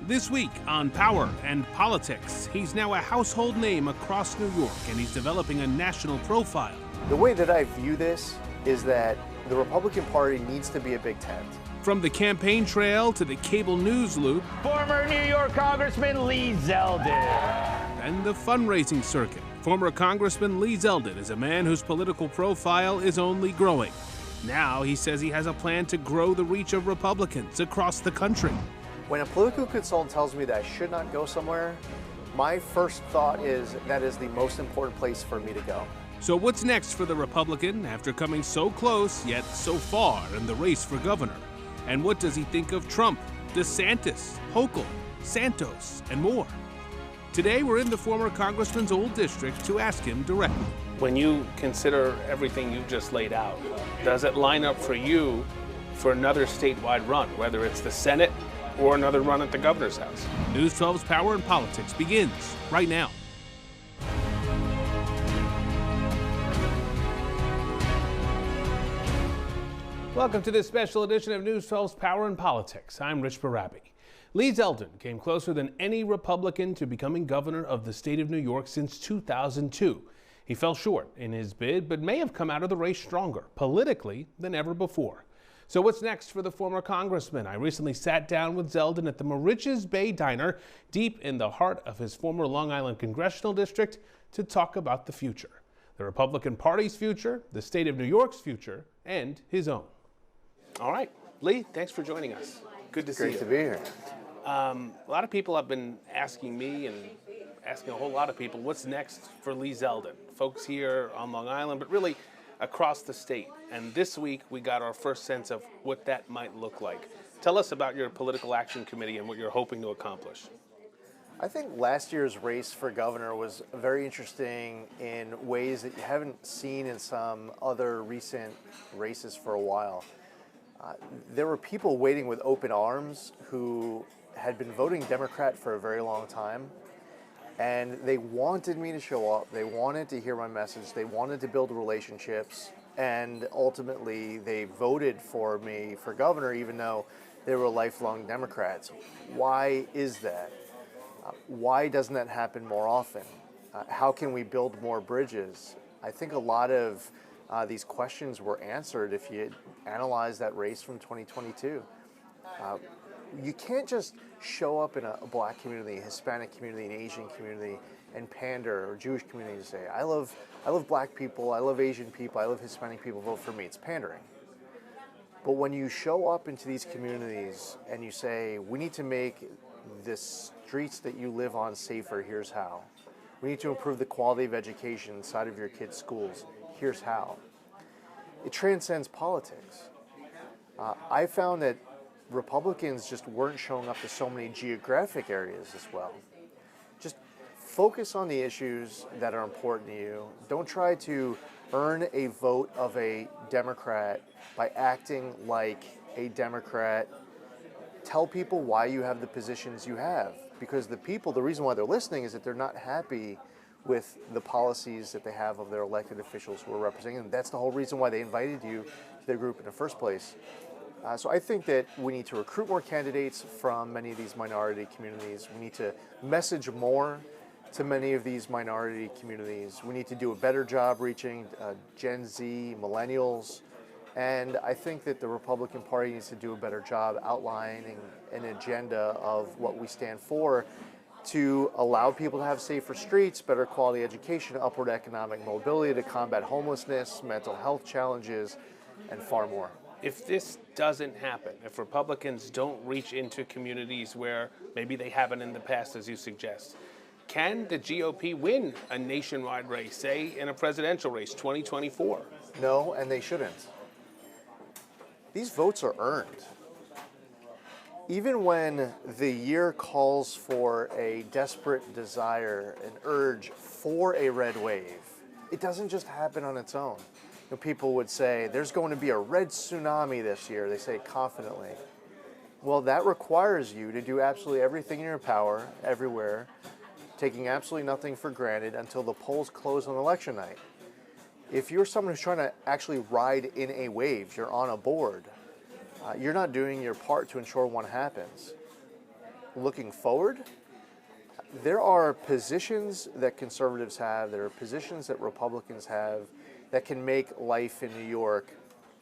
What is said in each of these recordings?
This week on Power and Politics, he's now a household name across New York, and he's developing a national profile. The way that I view this is that the Republican Party needs to be a big tent. From the campaign trail to the cable news loop, former New York Congressman Lee Zeldin, and the fundraising circuit. Former Congressman Lee Zeldin is a man whose political profile is only growing. Now he says he has a plan to grow the reach of Republicans across the country. When a political consultant tells me that I should not go somewhere, my first thought is that is the most important place for me to go. So what's next for the Republican after coming so close yet so far in the race for governor? And what does he think of Trump, DeSantis, Hochul, Santos, and more? Today we're in the former congressman's old district to ask him directly. When you consider everything you've just laid out, does it line up for you for another statewide run, whether it's the Senate or another run at the governor's house? News 12's Power and Politics begins right now. Welcome to this special edition of News 12's Power and Politics. I'm Rich Barrabi. Lee Zeldin came closer than any Republican to becoming governor of the state of New York since 2002. He fell short in his bid, but may have come out of the race stronger politically than ever before. So what's next for the former congressman? I recently sat down with Zeldin at the Moriches Bay Diner, deep in the heart of his former Long Island congressional district, to talk about the future. The Republican Party's future, the state of New York's future, and his own. All right, Lee, thanks for joining us. Good to see you. Great to be here. A lot of people have been asking me and asking a whole lot of people, what's next for Lee Zeldin? Folks here on Long Island, but really across the state. And this week, we got our first sense of what that might look like. Tell us about your political action committee and what you're hoping to accomplish. I think last year's race for governor was very interesting in ways that you haven't seen in some other recent races for a while. There were people waiting with open arms who had been voting Democrat for a very long time, and they wanted me to show up. They wanted to hear my message. They wanted to build relationships, and ultimately they voted for me for governor even though they were lifelong Democrats. Why is that? Why doesn't that happen more often? How can we build more bridges? I think a lot of these questions were answered if you analyze that race from 2022. You can't just show up in a black community, a Hispanic community, an Asian community, and pander, or Jewish community, and say, I love black people, I love Asian people, I love Hispanic people, vote for me. It's pandering. But when you show up into these communities and you say, we need to make the streets that you live on safer, here's how. We need to improve the quality of education inside of your kids' schools, here's how. It transcends politics. I found that Republicans just weren't showing up to so many geographic areas as well. Just focus on the issues that are important to you. Don't try to earn a vote of a Democrat by acting like a Democrat. Tell people why you have the positions you have. Because the reason why they're listening is that they're not happy with the policies that they have of their elected officials who are representing them. That's the whole reason why they invited you to their group in the first place. So I think that we need to recruit more candidates from many of these minority communities. We need to message more to many of these minority communities. We need to do a better job reaching Gen Z, millennials. And I think that the Republican Party needs to do a better job outlining an agenda of what we stand for to allow people to have safer streets, better quality education, upward economic mobility, to combat homelessness, mental health challenges, and far more. If this doesn't happen, if Republicans don't reach into communities where maybe they haven't in the past, as you suggest, can the GOP win a nationwide race, say in a presidential race, 2024? No, and they shouldn't. These votes are earned. Even when the year calls for a desperate desire, an urge for a red wave, it doesn't just happen on its own. People would say, there's going to be a red tsunami this year. They say it confidently. Well, that requires you to do absolutely everything in your power, everywhere, taking absolutely nothing for granted until the polls close on election night. If you're someone who's trying to actually ride in a wave, you're on a board, you're not doing your part to ensure one happens. looking forward, there are positions that conservatives have, there are positions that Republicans have that can make life in New York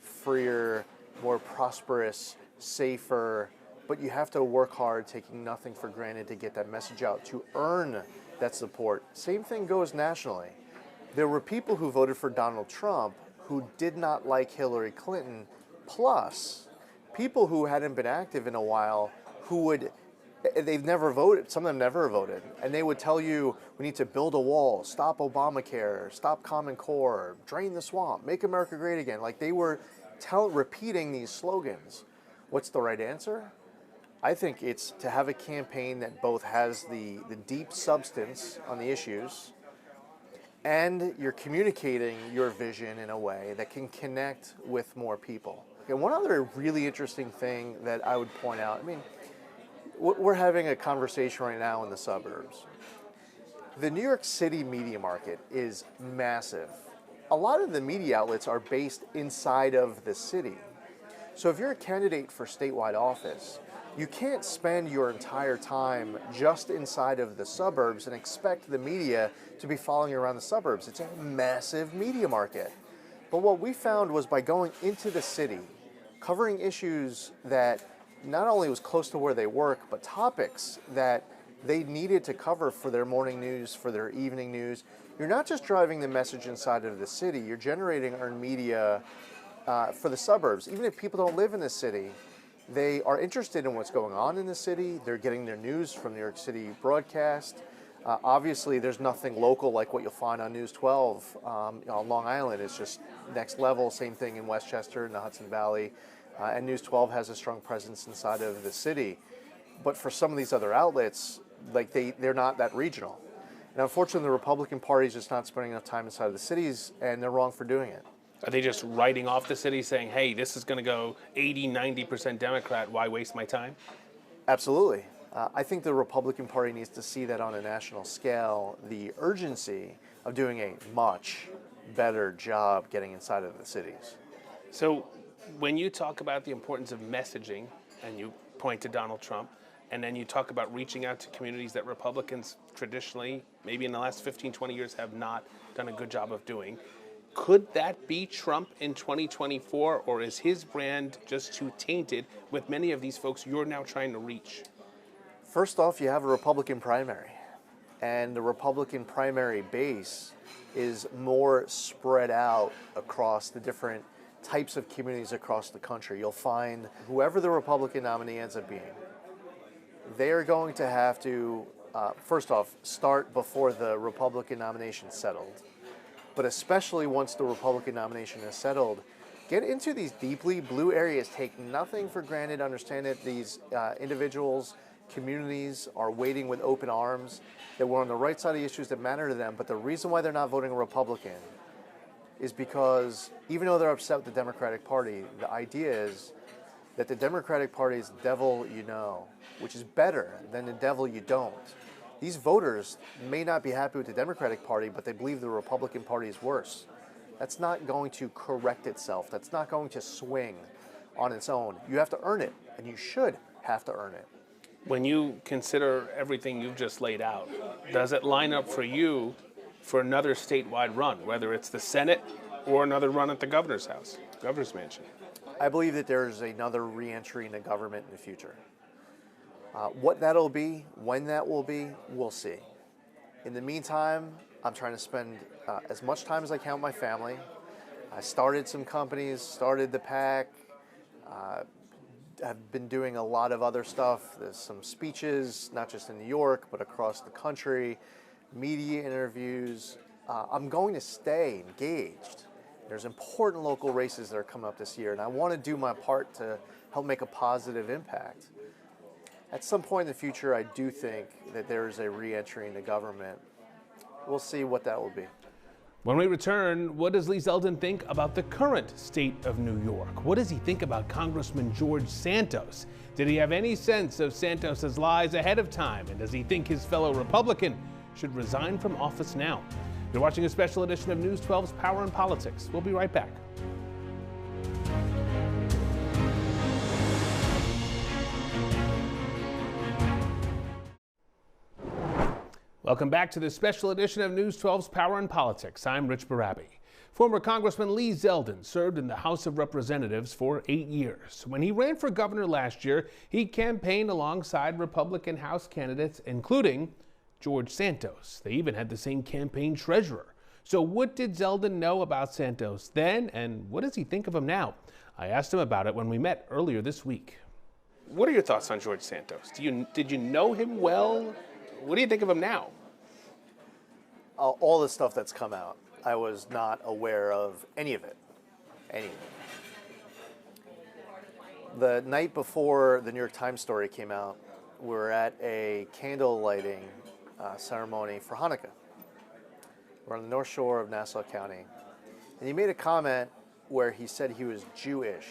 freer, more prosperous, safer, but you have to work hard, taking nothing for granted to get that message out, to earn that support. Same thing goes nationally. There were people who voted for Donald Trump who did not like Hillary Clinton, plus people who hadn't been active in a while they've never voted, some of them never voted, and they would tell you, we need to build a wall, stop Obamacare, stop Common Core, drain the swamp, make America great again. Like they were repeating these slogans. What's the right answer? I think it's to have a campaign that both has the deep substance on the issues and you're communicating your vision in a way that can connect with more people. And one other really interesting thing that I would point out, I mean, we're having a conversation right now in the suburbs. The New York City media market is massive. A lot of the media outlets are based inside of the city. So if you're a candidate for statewide office, you can't spend your entire time just inside of the suburbs and expect the media to be following you around the suburbs. It's a massive media market. But what we found was by going into the city, covering issues that not only was close to where they work, but topics that they needed to cover for their morning news, for their evening news. You're not just driving the message inside of the city, you're generating earned media for the suburbs. Even if people don't live in the city, they are interested in what's going on in the city. They're getting their news from New York City broadcast. Obviously, there's nothing local like what you'll find on News 12 on Long Island. It's just next level. Same thing in Westchester, in the Hudson Valley. And News 12 has a strong presence inside of the city. But for some of these other outlets, like they're not that regional. And unfortunately, the Republican Party is just not spending enough time inside of the cities, and they're wrong for doing it. Are they just writing off the city, saying, hey, this is going to go 80, 90% Democrat, why waste my time? Absolutely. I think the Republican Party needs to see that on a national scale, the urgency of doing a much better job getting inside of the cities. So when you talk about the importance of messaging, and you point to Donald Trump, and then you talk about reaching out to communities that Republicans traditionally, maybe in the last 15, 20 years, have not done a good job of doing, could that be Trump in 2024, or is his brand just too tainted with many of these folks you're now trying to reach? First off, you have a Republican primary, and the Republican primary base is more spread out across the different types of communities across the country. You'll find whoever the Republican nominee ends up being, they are going to have to, first off, start before the Republican nomination settled. But especially once the Republican nomination is settled, get into these deeply blue areas, take nothing for granted, understand that these individuals, communities are waiting with open arms, that we're on the right side of the issues that matter to them. But the reason why they're not voting Republican is because even though they're upset with the Democratic Party, the idea is that the Democratic Party is the devil you know, which is better than the devil you don't. These voters may not be happy with the Democratic Party, but they believe the Republican Party is worse. That's not going to correct itself. That's not going to swing on its own. You have to earn it, and you should have to earn it. When you consider everything you've just laid out, does it line up for you for another statewide run, whether it's the Senate or another run at the governor's house, governor's mansion? I believe that there's another re-entry into government in the future. What that'll be, when that will be, we'll see. In the meantime, I'm trying to spend as much time as I can with my family. I started some companies, started the PAC, I've been doing a lot of other stuff. There's some speeches, not just in New York, but across the country, media interviews. I'm going to stay engaged. There's important local races that are coming up this year, and I want to do my part to help make a positive impact. At some point in the future, I do think that there is a re-entry into government. We'll see what that will be. When we return, what does Lee Zeldin think about the current state of New York? What does he think about Congressman George Santos? Did he have any sense of Santos's lies ahead of time? And does he think his fellow Republican should resign from office now? You're watching a special edition of News 12's Power and Politics. We'll be right back. Welcome back to this special edition of News 12's Power and Politics. I'm Rich Barrabi. Former Congressman Lee Zeldin served in the House of Representatives for 8 years. When he ran for governor last year, he campaigned alongside Republican House candidates, including George Santos. They even had the same campaign treasurer. So what did Zeldin know about Santos then, and what does he think of him now? I asked him about it when we met earlier this week. What are your thoughts on George Santos? Did you know him well? What do you think of him now? All the stuff that's come out, I was not aware of any of it. Any of it. The night before the New York Times story came out, we were at a candle lighting ceremony for Hanukkah. We're on the North Shore of Nassau County. And he made a comment where he said he was Jewish.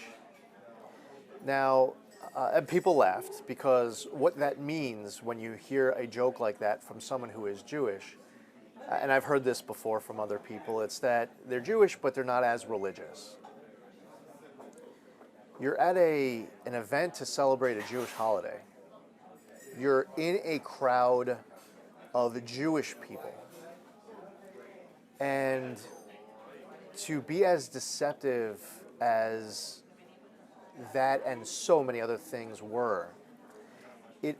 Now, and people laughed because what that means when you hear a joke like that from someone who is Jewish, and I've heard this before from other people, it's that they're Jewish, but they're not as religious. You're at an event to celebrate a Jewish holiday. You're in a crowd of Jewish people. And to be as deceptive as that and so many other things were, it,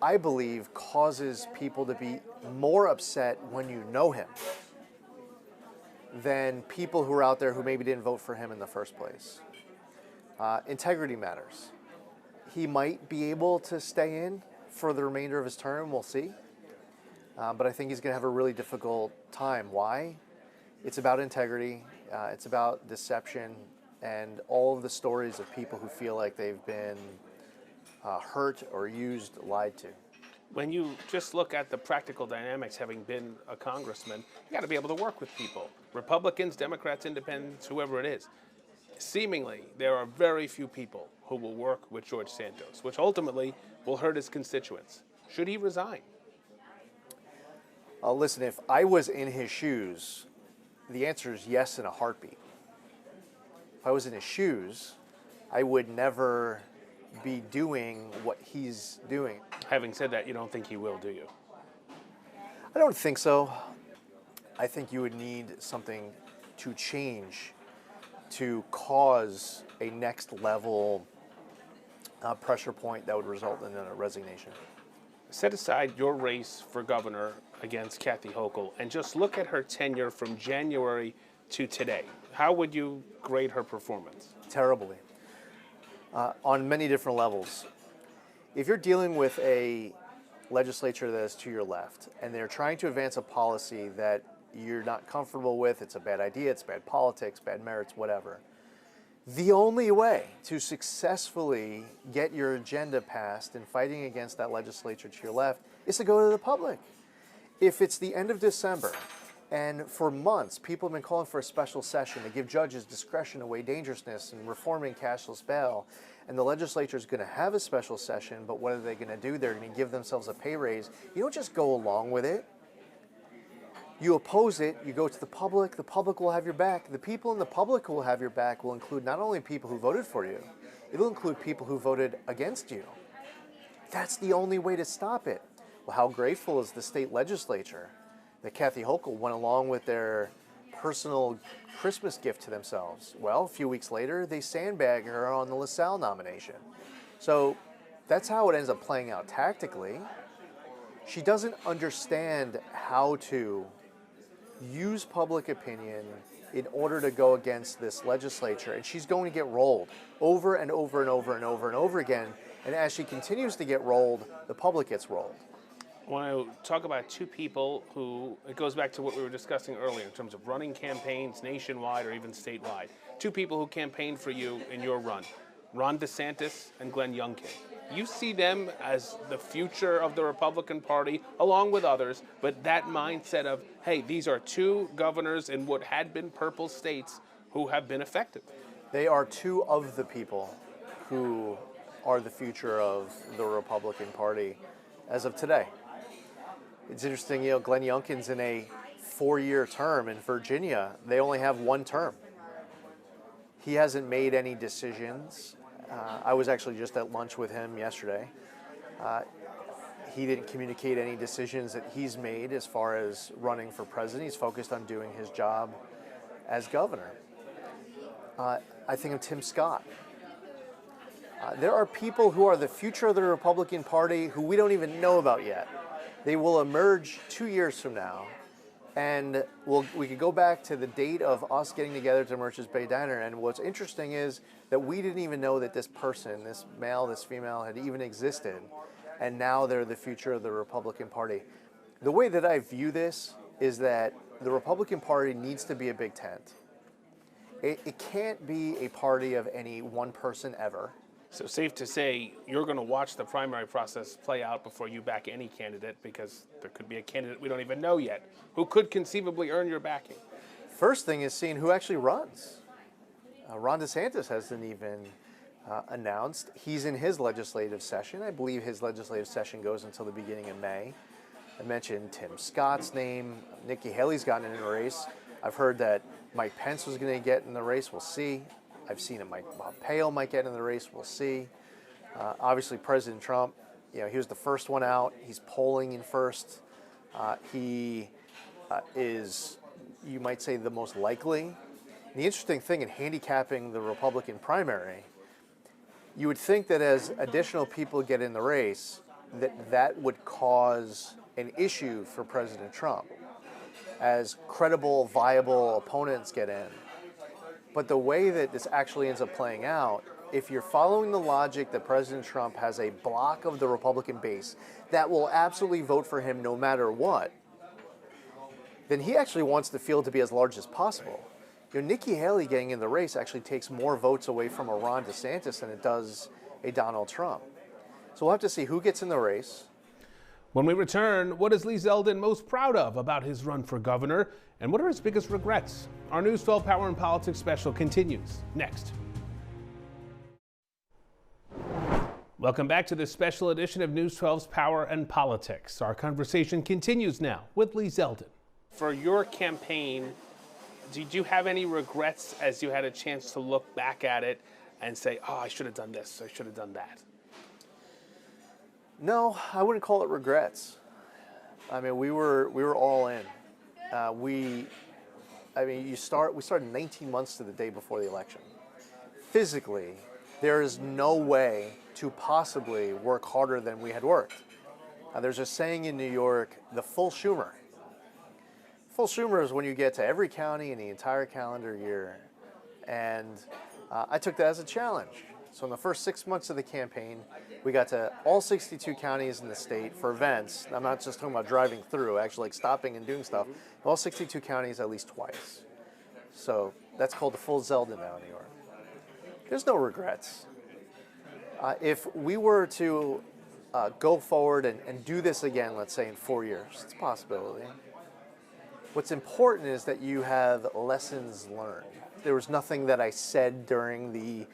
I believe, causes people to be more upset when you know him than people who are out there who maybe didn't vote for him in the first place. Integrity matters. He might be able to stay in for the remainder of his term, we'll see. But I think he's going to have a really difficult time. Why? It's about integrity. It's about deception and all of the stories of people who feel like they've been hurt or used, lied to. When you just look at the practical dynamics, having been a congressman, you got to be able to work with people. Republicans, Democrats, Independents, whoever it is. Seemingly, there are very few people who will work with George Santos, which ultimately will hurt his constituents. Should he resign? Listen, if I was in his shoes, the answer is yes in a heartbeat. If I was in his shoes, I would never be doing what he's doing. Having said that, you don't think he will, do you? I don't think so. I think you would need something to change to cause a next level pressure point that would result in a resignation. Set aside your race for governor against Kathy Hochul and just look at her tenure from January to today. How would you grade her performance? Terribly. On many different levels. If you're dealing with a legislature that is to your left and they're trying to advance a policy that you're not comfortable with, it's a bad idea, it's bad politics, bad merits, whatever, the only way to successfully get your agenda passed in fighting against that legislature to your left is to go to the public. If it's the end of December and for months people have been calling for a special session to give judges discretion to weigh dangerousness and reforming cashless bail, and the legislature is going to have a special session, but what are they going to do? They're going to give themselves a pay raise. You don't just go along with it. You oppose it, you go to the public will have your back. The people in the public who will have your back will include not only people who voted for you, it'll include people who voted against you. That's the only way to stop it. Well, how grateful is the state legislature that Kathy Hochul went along with their personal Christmas gift to themselves? Well, a few weeks later, they sandbagged her on the LaSalle nomination. So that's how it ends up playing out tactically. She doesn't understand how to use public opinion in order to go against this legislature, and she's going to get rolled over and over and over and over and over again. And as she continues to get rolled, the public gets rolled. I want to talk about two people who, it goes back to what we were discussing earlier in terms of running campaigns nationwide or even statewide. Two people who campaigned for you in your run, Ron DeSantis and Glenn Youngkin. You see them as the future of the Republican Party, along with others, but that mindset of, hey, these are two governors in what had been purple states who have been effective. They are two of the people who are the future of the Republican Party as of today. It's interesting, Glenn Youngkin's in a 4-year term. In Virginia, they only have one term. He hasn't made any decisions. I was actually just at lunch with him yesterday. He didn't communicate any decisions that he's made as far as running for president. He's focused on doing his job as governor. I think of Tim Scott. There are people who are the future of the Republican Party who we don't even know about yet. They will emerge 2 years from now, and we could go back to the date of us getting together to Merchants Bay Diner, and what's interesting is that we didn't even know that this person, this male, this female, had even existed, and now they're the future of the Republican Party. The way that I view this is that the Republican Party needs to be a big tent. It can't be a party of any one person ever. So safe to say you're going to watch the primary process play out before you back any candidate, because there could be a candidate we don't even know yet who could conceivably earn your backing. First thing is seeing who actually runs. Ron DeSantis hasn't even announced. He's in his legislative session. I believe his legislative session goes until the beginning of May. I mentioned Tim Scott's name. Nikki Haley's gotten in the race. I've heard that Mike Pence was going to get in the race. We'll see. I've seen it. Mike Pompeo might get in the race. We'll see. Obviously, President Trump, he was the first one out. He's polling in first. He is, you might say, the most likely. And the interesting thing in handicapping the Republican primary, you would think that as additional people get in the race, that would cause an issue for President Trump as credible, viable opponents get in. But the way that this actually ends up playing out, if you're following the logic that President Trump has a block of the Republican base that will absolutely vote for him no matter what, then he actually wants the field to be as large as possible. Nikki Haley getting in the race actually takes more votes away from a Ron DeSantis than it does a Donald Trump. So we'll have to see who gets in the race. When we return, what is Lee Zeldin most proud of about his run for governor, and what are his biggest regrets? Our News 12 Power and Politics special continues next. Welcome back to this special edition of News 12's Power and Politics. Our conversation continues now with Lee Zeldin. For your campaign, did you have any regrets as you had a chance to look back at it and say, oh, I should have done this, I should have done that? No, I wouldn't call it regrets. I mean, we were all in. We started 19 months to the day before the election. Physically, there is no way to possibly work harder than we had worked. There's a saying in New York, the full Schumer. Full Schumer is when you get to every county in the entire calendar year. And I took that as a challenge. So in the first 6 months of the campaign, we got to all 62 counties in the state for events. I'm not just talking about driving through, actually like stopping and doing stuff. All 62 counties at least twice. So that's called the full Zeldin now in New York. There's no regrets. If we were to go forward and do this again, let's say in 4 years, it's a possibility. What's important is that you have lessons learned. There was nothing that I said during the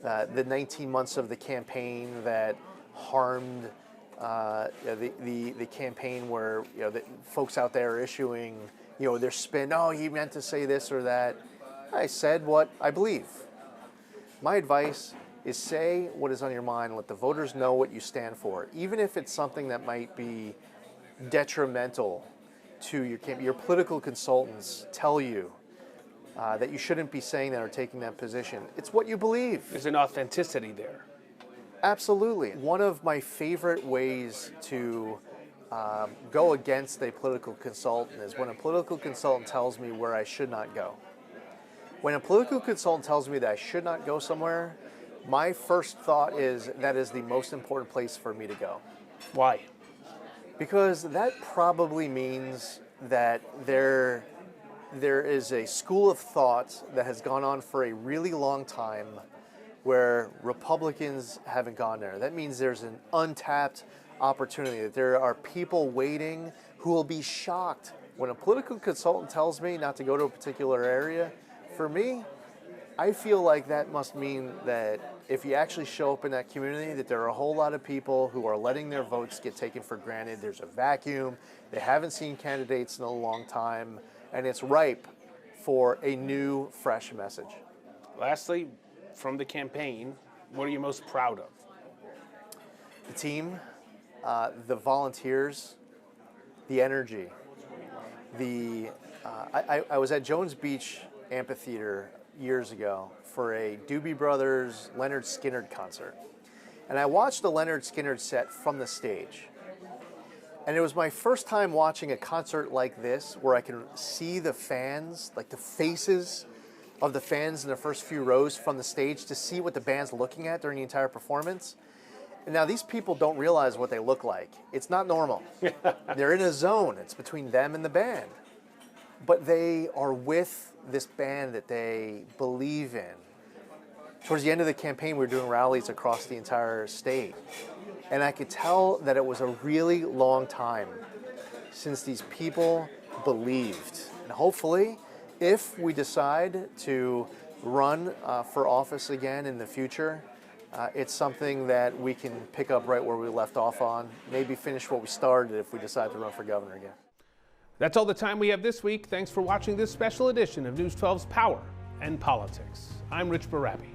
19 months of the campaign that harmed the campaign, where the folks out there are issuing their spin. Oh, he meant to say this or that. I said what I believe. My advice is say what is on your mind. Let the voters know what you stand for, even if it's something that might be detrimental to your campaign. Your political consultants tell you that you shouldn't be saying that or taking that position. It's what you believe. There's an authenticity there. Absolutely. One of my favorite ways to go against a political consultant is when a political consultant tells me where I should not go. When a political consultant tells me that I should not go somewhere, my first thought is that is the most important place for me to go. Why? Because that probably means that there is a school of thought that has gone on for a really long time where Republicans haven't gone there. That means there's an untapped opportunity, that there are people waiting who will be shocked. When a political consultant tells me not to go to a particular area, for me, I feel like that must mean that if you actually show up in that community, that there are a whole lot of people who are letting their votes get taken for granted. There's a vacuum. They haven't seen candidates in a long time, and it's ripe for a new, fresh message. Lastly, from the campaign, what are you most proud of? The team, the volunteers, the energy, I was at Jones Beach Amphitheater years ago for a Doobie Brothers Leonard Skinner concert. And I watched the Leonard Skinner set from the stage. And it was my first time watching a concert like this where I can see the fans, like the faces of the fans in the first few rows from the stage to see what the band's looking at during the entire performance. And now these people don't realize what they look like. It's not normal. They're in a zone. It's between them and the band. But they are with this band that they believe in. Towards the end of the campaign, we were doing rallies across the entire state. And I could tell that it was a really long time since these people believed. And hopefully, if we decide to run for office again in the future, it's something that we can pick up right where we left off on, maybe finish what we started if we decide to run for governor again. That's all the time we have this week. Thanks for watching this special edition of News 12's Power and Politics. I'm Rich Barrabi.